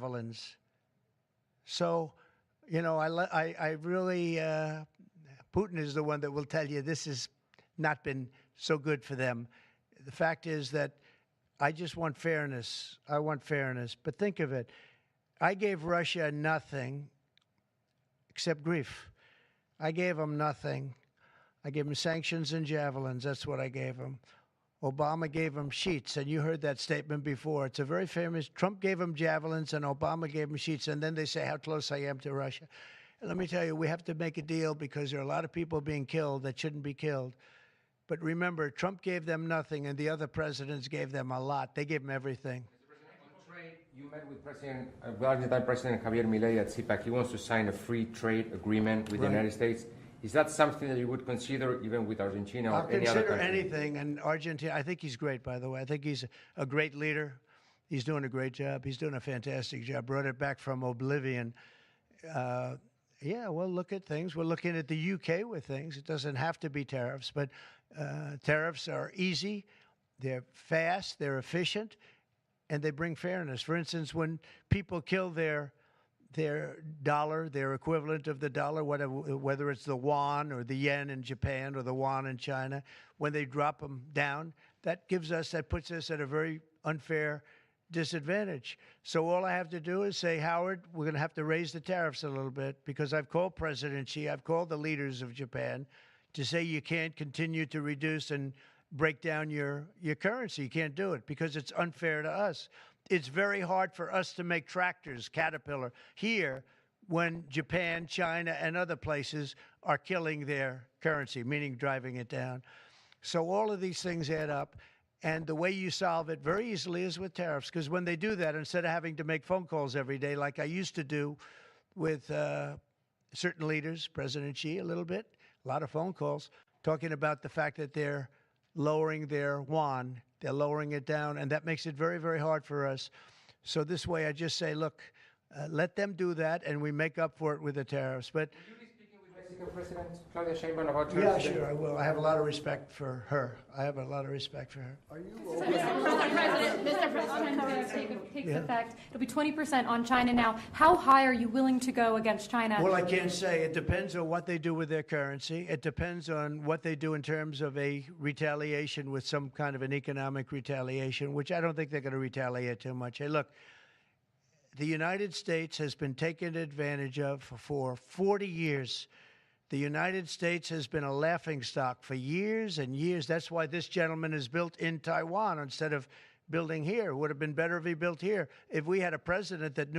Javelins. So, I really, Putin is the one that will tell you this has not been so good for them. The fact is that I just want fairness. I want fairness. But think of it. I gave Russia nothing except grief. I gave them nothing. I gave them sanctions and javelins. That's what I gave them. Obama gave them sheets, and you heard that statement before. It's a very famous. Trump gave them javelins, and Obama gave them sheets, and then they say how close I am to Russia. And let me tell you, we have to make a deal because there are a lot of people being killed that shouldn't be killed. But remember, Trump gave them nothing, and the other presidents gave them a lot. They gave them everything. You met with Argentine President Javier Milei at CPAC. He wants to sign a free trade agreement with the United States. Is that something that you would consider even with Argentina or any other country? I'll consider anything. And Argentina, I think he's great, by the way. I think he's a great leader. He's doing a great job. He's doing a fantastic job. Brought it back from oblivion. Yeah, we'll look at things. We're looking at the UK with things. It doesn't have to be tariffs, but tariffs are easy. They're fast. They're efficient. And they bring fairness. For instance, when people kill their dollar, their equivalent of the dollar, whether it's the yuan or the yen in Japan or the yuan in China, when they drop them down, that puts us at a very unfair disadvantage. So all I have to do is say, Howard, we're going to have to raise the tariffs a little bit because I've called President Xi, I've called the leaders of Japan to say you can't continue to reduce and break down your currency. You can't do it because it's unfair to us. It's very hard for us to make tractors, Caterpillar, here when Japan, China, and other places are killing their currency, meaning driving it down. So all of these things add up. And the way you solve it very easily is with tariffs, because when they do that, instead of having to make phone calls every day like I used to do with certain leaders, President Xi a little bit, a lot of phone calls, talking about the fact that they're lowering their yuan, they're lowering it down, and that makes it very, very hard for us. So this way I just say, look, let them do that, and we make up for it with the tariffs. But will you be speaking with Mexican President Claudia Sheinbaum about tariffs? Yeah, sure, I will. I have a lot of respect for her. Are you Mr. President, takes effect. It'll be 20% on China now. How high are you willing to go against China? Well, I can't say. It depends on what they do with their currency. It depends on what they do in terms of a retaliation with some kind of an economic retaliation, which I don't think they're going to retaliate too much. Hey, look, the United States has been taken advantage of for 40 years. The United States has been a laughingstock for years and years. That's why this gentleman is built in Taiwan instead of building here. It would have been better if he built here. If we had a president that knew